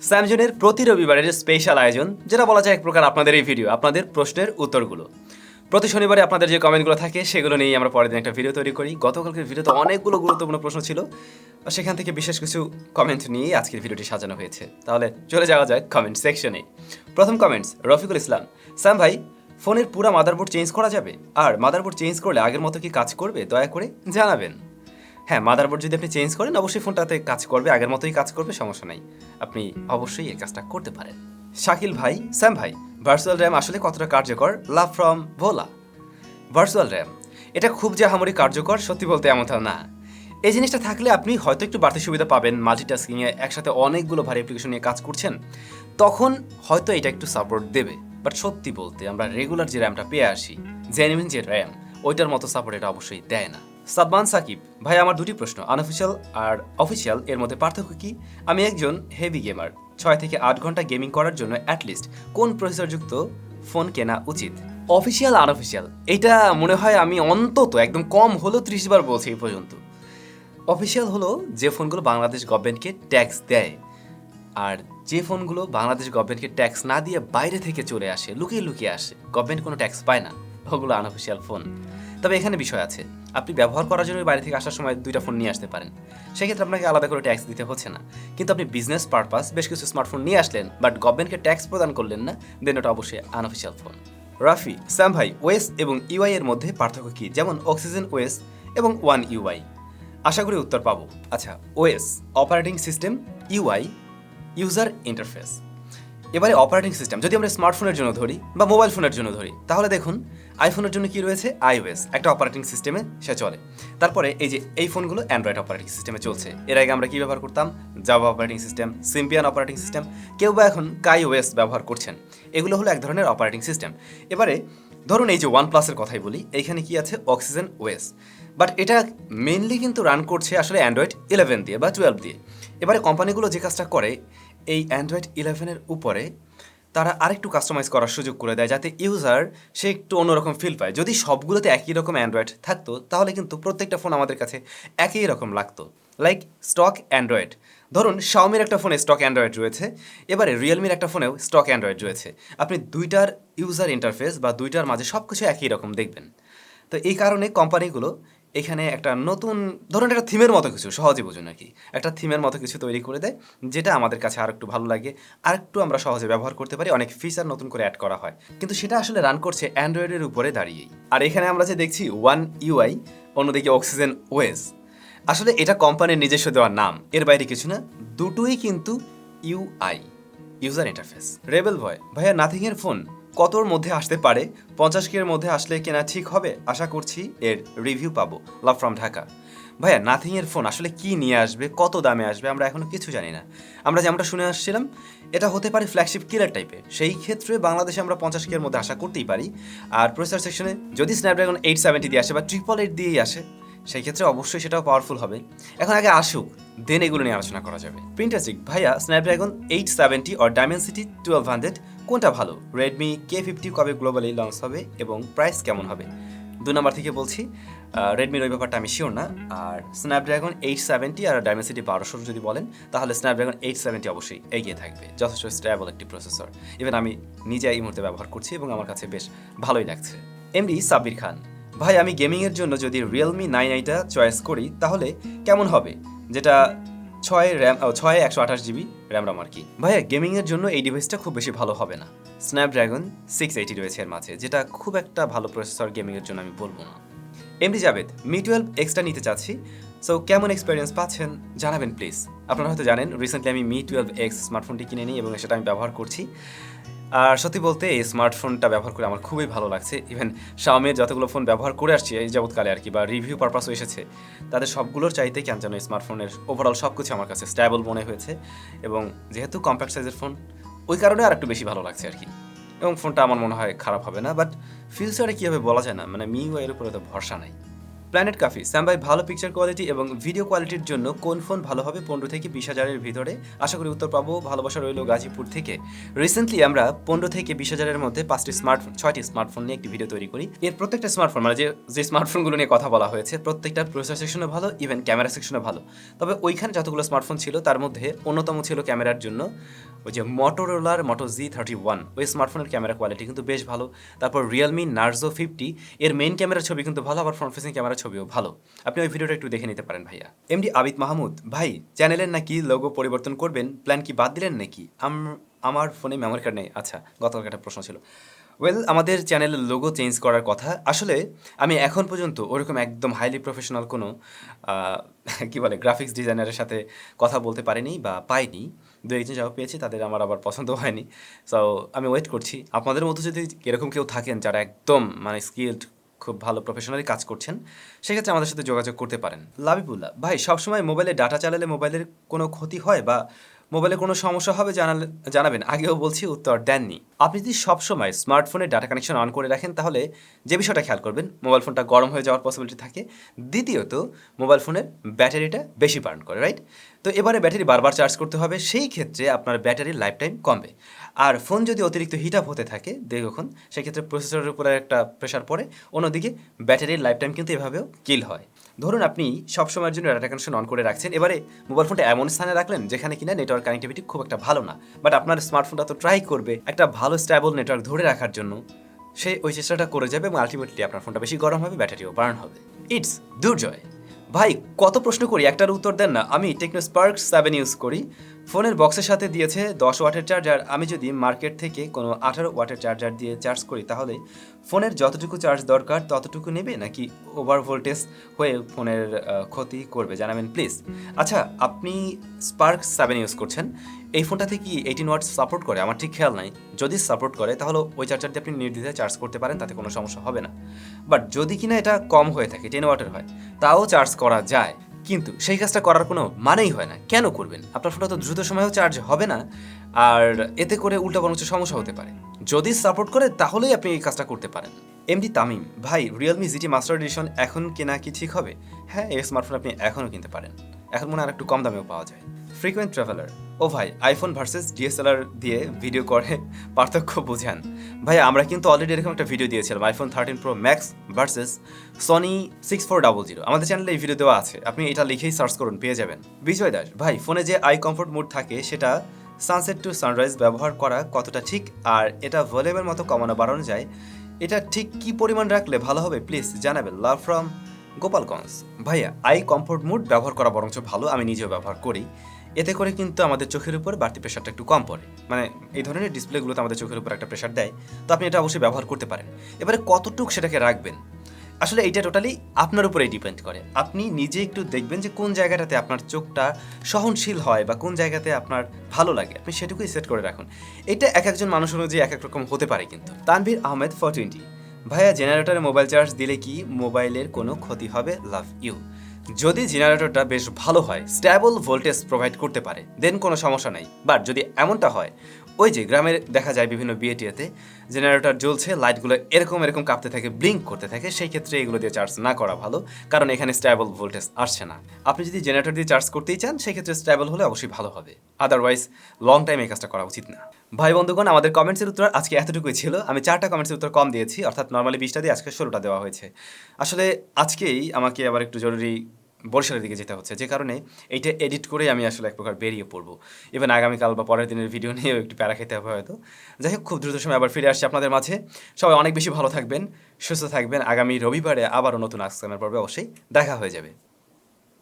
স্যামজনের প্রতি রবিবারের স্পেশাল আয়োজন, যেটা বলা যায় এক প্রকার আপনাদের এই ভিডিও, আপনাদের প্রশ্নের উত্তরগুলো। প্রতি শনিবারে আপনাদের যে কমেন্টগুলো থাকে সেগুলো নিয়েই আমরা পরের দিন একটা ভিডিও তৈরি করি। গতকালকের ভিডিওতে অনেকগুলো গুরুত্বপূর্ণ প্রশ্ন ছিল, সেখান থেকে বিশেষ কিছু কমেন্ট নিয়েই আজকের ভিডিওটি সাজানো হয়েছে। তাহলে চলে যাওয়া যাক কমেন্ট সেকশনে। প্রথম কমেন্টস রফিকুল ইসলাম। স্যাম ভাই, ফোনের পুরো মাদারবোর্ড চেঞ্জ করা যাবে? আর মাদারবোর্ড চেঞ্জ করলে আগের মতো কি কাজ করবে? দয়া করে জানাবেন। হ্যাঁ, মাদারবোর্ড যদি আপনি চেঞ্জ করেন অবশ্যই ফোনটাতে কাজ করবে, আগের মতোই কাজ করবে, সমস্যা নাই। আপনি অবশ্যই এই কাজটা করতে পারেন। শাকিল ভাই, স্যাম ভাই, ভার্চুয়াল র্যাম আসলে কতটা কার্যকর? Love from Bhola. Virtual RAM এটা খুব যে আহামরি কার্যকর সত্যি বলতে এমনটা না। এই জিনিসটা থাকলে আপনি হয়তো একটু বাড়তি সুবিধা পাবেন, মাল্টিটাস্কিংয়ে একসাথে অনেকগুলো ভারী অ্যাপ্লিকেশন নিয়ে কাজ করছেন, তখন হয়তো এটা একটু সাপোর্ট দেবে। বাট সত্যি বলতে আমরা রেগুলার যে র্যামটা পেয়ে আসি, জেনুইন যে র্যাম, ওইটার মতো সাপোর্ট এটা অবশ্যই দেয় না। সাদমান সাকিব ভাই, আমার দুটি প্রশ্ন, আনঅফিসিয়াল আর অফিসিয়াল এর মধ্যে পার্থক্য কি? আমি একজন হেভি গেমার, 6 থেকে 8 ঘন্টা গেমিং করার জন্য অ্যাটলিস্ট কোন প্রসেসরযুক্ত ফোন কেনা উচিত? অফিসিয়াল আনঅফিসিয়াল এটা মনে হয় আমি অন্তত একদম কম হলো 30 বার বলছি এই পর্যন্ত। অফিসিয়াল হলো যে ফোনগুলো বাংলাদেশ গভর্নমেন্টকে ট্যাক্স দেয়, আর যে ফোনগুলো বাংলাদেশ গভর্নমেন্টকে ট্যাক্স না দিয়ে বাইরে থেকে চলে আসে, লুকিয়ে লুকিয়ে আসে, গভর্নমেন্ট কোনো ট্যাক্স পায় না, ওগুলো আনঅফিসিয়াল ফোন। তবে এখানে বিষয় আছে, আপনি ব্যবহার করার জন্য বাইরে থেকে আসার সময় 2টা ফোন নিয়ে আসতে পারেন, সেক্ষেত্রে আপনাকে আলাদা করে ট্যাক্স দিতে হচ্ছে না। কিন্তু আপনি বিজনেস পারপাস বেশ কিছু স্মার্টফোন নিয়ে আসলেন বাট গভর্নমেন্টকে ট্যাক্স প্রদান করলেন না, দেন ওটা অবশ্যই আনঅফিসিয়াল ফোন। রাফি, স্যাম ভাই, ওএস এবং ইউআই এর মধ্যে পার্থক্য কি? যেমন অক্সিজেন ওএস এবং ওয়ান ইউআই। আশা করি উত্তর পাবো। আচ্ছা, OS operating system, UI user interface. এবারে অপারেটিং সিস্টেম যদি আমরা স্মার্টফোনের জন্য ধরি বা মোবাইল ফোনের জন্য ধরি, তাহলে দেখুন আইফোনের জন্য কি রয়েছে? আইওএস একটা অপারেটিং সিস্টেমে সে চলে। তারপরে এই যে এই ফোনগুলো অ্যান্ড্রয়েড অপারেটিং সিস্টেমে চলছে। এর আগে আমরা কি ব্যবহার করতাম? Java operating system, Symbian operating system, কেউ বা এখন কাইওএস ব্যবহার করছেন। এগুলো হলো এক ধরনের অপারেটিং সিস্টেম। এবারে ধরুন এই যে OnePlus-এর কথাই বলি, এইখানে কি আছে? Oxygen OS. বাট এটা মেনলি কিন্তু রান করছে আসলে অ্যান্ড্রয়েড 11 দিয়ে বা 12 দিয়ে। এবারে কোম্পানিগুলো যে কাজটা করে, এই অ্যান্ড্রয়েড 11-এর উপরে তারা আরেকটু কাস্টমাইজ করার সুযোগ করে দেয়, যাতে ইউজার সে একটু অন্যরকম ফিল পায়। যদি সবগুলোতে একই রকম অ্যান্ড্রয়েড থাকতো তাহলে কিন্তু প্রত্যেকটা ফোন আমাদের কাছে একই রকম লাগতো, লাইক স্টক অ্যান্ড্রয়েড। ধরুন শাওমির একটা ফোনে স্টক অ্যান্ড্রয়েড রয়েছে, এবারে রিয়েলমির একটা ফোনেও স্টক অ্যান্ড্রয়েড রয়েছে। আপনি দুইটার ইউজার ইন্টারফেস বা দুইটার মাঝে সব কিছু একই রকম দেখবেন। তো এই কারণে কোম্পানিগুলো এখানে একটা নতুন ধরুন একটা থিমের মতো কিছু, সহজে বুঝুন আর কি, একটা থিমের মতো কিছু তৈরি করে দেয়, যেটা আমাদের কাছে আর একটু ভালো লাগে, আর একটু আমরা সহজে ব্যবহার করতে পারি, অনেক ফিচার নতুন করে অ্যাড করা হয়, কিন্তু সেটা আসলে রান করছে অ্যান্ড্রয়েডের উপরে দাঁড়িয়েই। আর এখানে আমরা যে দেখছি ওয়ান ইউআই, অন্যদিকে অক্সিজেন ওএস, আসলে এটা কোম্পানির নিজস্ব দেওয়ার নাম, এর বাইরে কিছু না, দুটোই কিন্তু ইউআই, ইউজার ইন্টারফেস। রেবেল ভয়, ভাইয়া নাথিংয়ের ফোন কতর মধ্যে আসতে পারে? 50K এর মধ্যে আসলে কেনা ঠিক হবে? আশা করছি এর রিভিউ পাবো। Love from Dhaka. ভাইয়া নাথিংয়ের ফোন আসলে কি নিয়ে আসবে, কত দামে আসবে, আমরা এখনো কিছু জানি না। আমরা যেমনটা শুনে আসছিলাম এটা হতে পারে ফ্ল্যাগশিপ কিলার টাইপের, সেই ক্ষেত্রে বাংলাদেশে আমরা 50K এর মধ্যে আশা করতেই পারি। আর প্রসেসর সেকশনে যদি স্ন্যাপড্রাগন 870 দিয়ে আসে বা 888 দিয়েই আসে, সেই ক্ষেত্রে অবশ্যই সেটাও পাওয়ারফুল হবে। এখন আগে আসুক, দেন এগুলো নিয়ে আলোচনা করা যাবে। প্রিন্টাস্টিক, ভাইয়া স্ন্যাপড্রাগন 870 আর ডায়মেনসিটি 1200 কোনটা ভালো? রেডমি K50 কবে গ্লোবালি লঞ্চ হবে এবং প্রাইস কেমন হবে? 2 নম্বর থেকে বলছি, রেডমির ওই ব্যাপারটা আমি শিওর না। আর স্ন্যাপড্রাগন 870 আর ডায়মেনসিটি 1200 যদি বলেন, তাহলে স্ন্যাপড্রাগন 870 অবশ্যই এগিয়ে থাকবে, যথেষ্ট স্টেবল একটি প্রসেসর। ইভেন আমি নিজে এই মুহূর্তে ব্যবহার করছি এবং আমার কাছে বেশ ভালোই লাগছে। এমডি সাব্বির খান, ভাই আমি গেমিংয়ের জন্য যদি রিয়েলমি 9i চয়েস করি তাহলে কেমন হবে? যেটা 128GB র্যাম আর কি। ভাইয়া গেমিংয়ের জন্য এই ডিভাইসটা খুব বেশি ভালো হবে না। স্ন্যাপড্রাগন 680 রয়েছে এর মাঝে, যেটা খুব একটা ভালো প্রসেসর গেমিংয়ের জন্য আমি বলবো না। এমডি জাভেদ, Mi 12Xটা নিতে চাচ্ছি, সো কেমন এক্সপিরিয়েন্স পাচ্ছেন জানাবেন প্লিজ। আপনারা হয়তো জানেন রিসেন্টলি আমি Mi 12X স্মার্টফোনটি কিনে নিই এবং সেটা আমি ব্যবহার করছি। আর সত্যি বলতে এই স্মার্টফোনটা ব্যবহার করে আমার খুবই ভালো লাগছে। ইভেন শাওমির যতগুলো ফোন ব্যবহার করে আসছি এই যাবৎকালে আর কি, বা রিভিউ পারপাসও এসেছে, তাদের সবগুলোর চাইতে কেন যেন স্মার্টফোনের ওভারঅল সব কিছু আমার কাছে স্টেবল মনে হয়েছে, এবং যেহেতু কম্প্যাক্ট সাইজের ফোন ওই কারণে আর একটু বেশি ভালো লাগছে আর কি। এবং ফোনটা আমার মনে হয় খারাপ হবে না, বাট ফিউচারে কী হবে বলা যায় না, মানে MIUI-এর উপরে তো ভরসা নাই। প্ল্যানেট কাফি, স্যাম ভাই ভালো পিকচার কোয়ালিটি এবং ভিডিও কোয়ালিটির জন্য কোন ফোন ভালো হবে 15 থেকে 20,000-এর ভিতরে? আশা করি উত্তর পাবো। ভালোবাসা রইল গাজীপুর থেকে। রিসেন্টলি আমরা 15 থেকে 20,000-এর মধ্যে 6টি স্মার্টফোন নিয়ে একটি ভিডিও তৈরি করি। এর প্রত্যেকটা স্মার্টফোন মানে যে স্মার্টফোনগুলো নিয়ে কথা বলা হয়েছে প্রত্যেকটা প্রসেসর সেকশনে ভালো, ইভেন ক্যামেরা সেকশনে ভালো। তবে ওইখানে যতগুলো স্মার্টফোন ছিল তার মধ্যে অন্যতম ছিল ক্যামেরার জন্য ওই যে মটোরোলার মোটো Z31 ওই স্মার্টফোনের ক্যামেরা কোয়ালিটি কিন্তু বেশ ভালো। তারপর রিয়েলমি নার্জো 50 এর মেইন ক্যামেরার ছবি কিন্তু ভালো, আবার ফ্রন্ট ফেসিং ক্যামেরার ছবিও ভালো। আপনি ওই ভিডিওটা একটু দেখে নিতে পারেন ভাইয়া। এমডি আবিদ মাহমুদ, ভাই চ্যানেলের নাকি লোগো পরিবর্তন করবেন, প্ল্যান কি বাদ দিলেন নাকি? আমার ফোনে মেমোরি কার্ড নেই। আচ্ছা, গতকাল একটা প্রশ্ন ছিল। ওয়েল, আমাদের চ্যানেলের লোগো চেঞ্জ করার কথা, আসলে আমি এখন পর্যন্ত ওরকম একদম হাইলি প্রফেশনাল কোনো কী বলে গ্রাফিক্স ডিজাইনারের সাথে কথা বলতে পারিনি বা পাইনি। দু একজন যাও পেয়েছি, তাদের আমার আবার পছন্দ হয়নি। সো আমি ওয়েট করছি। আপনাদের মধ্যে যদি এরকম কেউ থাকেন যারা একদম মানে স্কিলড, খুব ভালো প্রফেশনালি কাজ করছেন, সেক্ষেত্রে আমাদের সাথে যোগাযোগ করতে পারেন। লাবিবুল্লাহ, ভাই সবসময় মোবাইলে ডাটা চালালে মোবাইলের কোনো ক্ষতি হয় বা মোবাইলে কোনো সমস্যা হবে জানাবেন। আগেও বলছি, উত্তর দেননি। আপনি যদি সবসময় স্মার্টফোনে ডাটা কানেকশন অন করে রাখেন, তাহলে যে বিষয়টা খেয়াল করবেন, মোবাইল ফোনটা গরম হয়ে যাওয়ার পসিবিলিটি থাকে। দ্বিতীয়ত, মোবাইল ফোনের ব্যাটারিটা বেশি বার্ন করে, রাইট? তো এবারে ব্যাটারি বারবার চার্জ করতে হবে, সেই ক্ষেত্রে আপনার ব্যাটারির লাইফ টাইম কমবে। আর ফোন যদি অতিরিক্ত হিট আপ হতে থাকে দীর্ঘক্ষণ, সেক্ষেত্রে প্রসেসরের উপরে একটা প্রেশার পড়ে, অন্যদিকে ব্যাটারির লাইফ টাইম কিন্তু এভাবেও কিল হয়। ধরুন আপনি সবসময়ের জন্য ডাটা কানেকশন অন করে রাখছেন, এবারে মোবাইল ফোনটা এমন স্থানে রাখলেন যেখানে কিনা নেটওয়ার্ক কানেক্টিভিটি খুব একটা ভালো না, বাট আপনার স্মার্টফোনটা তো ট্রাই করবে একটা ভালো স্ট্যাবল নেটওয়ার্ক ধরে রাখার জন্য। সে ওই চেষ্টাটা করে যাবে এবং আলটিমেটলি আপনার ফোনটা বেশি গরম হবে, ব্যাটারিও বার্ন হবে। ইটস দুর্জয়। ভাই কত প্রশ্ন করি, একটার উত্তর দেন না। আমি টেকনো স্পার্ক 7 ইউজ করি, ফোনের বক্সের সাথে দিয়েছে 10 ওয়াটের চার্জার। আমি যদি মার্কেট থেকে কোনো 18 ওয়াটের চার্জার দিয়ে চার্জ করি, তাহলে ফোনের যতটুকু চার্জ দরকার ততটুকু নেবে, নাকি ওভার ভোল্টেজ হয়ে ফোনের ক্ষতি করবে? জানাবেন প্লিজ। আচ্ছা, আপনি স্পার্ক 7 ইউজ করছেন, এই ফোনটাতে কি 18 ওয়াটস সাপোর্ট করে? আমার ঠিক খেয়াল নাই। যদি সাপোর্ট করে তাহলে ওই চার্জার দিয়ে আপনি নির্দ্বিধায় চার্জ করতে পারেন, তাতে কোনো সমস্যা হবে না। বাট যদি কিনা এটা কম হয়ে থাকে, 10 ওয়াটের হয়, তাও চার্জ করা যায়, কিন্তু সেই কাজটা করার কোনো মানেই হয় না। কেন করবেন? আপনার ফোনটা তো দ্রুত সময়েও চার্জ হবে না, আর এতে করে উল্টা বরঞ্চ সমস্যা হতে পারে। যদি সাপোর্ট করে তাহলেই আপনি এই কাজটা করতে পারেন। এমডি তামিম, ভাই রিয়েলমি জিটি মাস্টার এডিশন এখন কেনা কি ঠিক হবে? হ্যাঁ, এই স্মার্টফোন আপনি এখনও কিনতে পারেন, এখন মনে হয় আর একটু কম দামেও পাওয়া যায়। ফ্রিকোয়েন্ট ট্রাভেলার, ও ভাই আইফোন ভার্সেস ডিএসএলআর দিয়ে ভিডিও করে পার্থক্য বোঝান। ভাই আমরা কিন্তু অলরেডি এরকম একটা ভিডিও দিয়েছিলাম, iPhone 13 pro max versus Sony 6400। আমাদের চ্যানেলে এই ভিডিও দেওয়া আছে, আপনি এটা লিখেই সার্চ করুন, পেয়ে যাবেন। বিজয় দাস, ভাই ফোনে যে আই কমফোর্ট মোড থাকে, সেটা সানসেট টু সানরাইজ ব্যবহার করা কতটা ঠিক, আর এটা ভলিউমের মতো কমানো বাড়ানো যায়, এটা ঠিক কি পরিমাণ রাখলে ভালো হবে প্লিজ জানাবেন। Love from Gopalganj. ভাইয়া আই কমফোর্ট মোড ব্যবহার করা বরঞ্চ ভালো, আমি নিজেও ব্যবহার করি। এতে করে কিন্তু আমাদের চোখের উপর বাড়তি প্রেশারটা একটু কম পড়ে, মানে এই ধরনের ডিসপ্লেগুলোতে আমাদের চোখের উপর একটা প্রেশার দেয়, তো আপনি এটা অবশ্যই ব্যবহার করতে পারেন। এবারে কতটুকু সেটাকে রাখবেন, আসলে এইটা টোটালি আপনার উপরেই ডিপেন্ড করে। আপনি নিজে একটু দেখবেন যে কোন জায়গাটাতে আপনার চোখটা সহনশীল হয় বা কোন জায়গাতে আপনার ভালো লাগে, আপনি সেটুকুই সেট করে রাখুন। এটা এক একজন মানুষ অনুযায়ী এক এক রকম হতে পারে। কিন্তু তানভীর আহমেদ 420, ভাইয়া জেনারেটরে মোবাইল চার্জ দিলে কি মোবাইলের কোনো ক্ষতি হবে? Love you. যদি জেনারেটরটা বেশ ভালো হয়, স্ট্যাবল ভোল্টেজ প্রোভাইড করতে পারে, দেন কোনো সমস্যা নাই। বাট যদি এমনটা হয়, ওই যে গ্রামের দেখা যায় বিভিন্ন বিয়েটিয়াতে জেনারেটর জ্বলছে, লাইটগুলো এরকম এরকম কাঁপতে থাকে, ব্লিঙ্ক করতে থাকে, সেই ক্ষেত্রে এগুলো দিয়ে চার্জ না করা ভালো, কারণ এখানে স্ট্যাবল ভোল্টেজ আসছে না। আপনি যদি জেনারেটর দিয়ে চার্জ করতেই চান, সেই ক্ষেত্রে স্ট্যাবল হলে অবশ্যই ভালো হবে, আদারওয়াইজ লং টাইম এই কাজটা করা উচিত না। ভাই বন্ধুগণ, আমাদের কমেন্টসের উত্তর আজকে এতটুকুই ছিল। আমি 4টা কমেন্টসের উত্তর কম দিয়েছি, অর্থাৎ নর্মালি 20টা দিয়ে আজকে 16টা দেওয়া হয়েছে। আসলে আজকেই আমাকে আবার একটু জরুরি বরিশালের দিকে যেতে হচ্ছে, যে কারণে এইটা এডিট করেই আমি আসলে এক প্রকার বেরিয়ে পড়বো। ইভেন আগামীকাল বা পরের দিনের ভিডিও নিয়েও একটু প্যারা খেতে হবে হয়তো। যাই হোক, খুব দ্রুত সময় আবার ফিরে আসছি আপনাদের মাঝে। সবাই অনেক বেশি ভালো থাকবেন, সুস্থ থাকবেন। আগামী রবিবারে আবারও নতুন আজকামের পর্বে অবশ্যই দেখা হয়ে যাবে।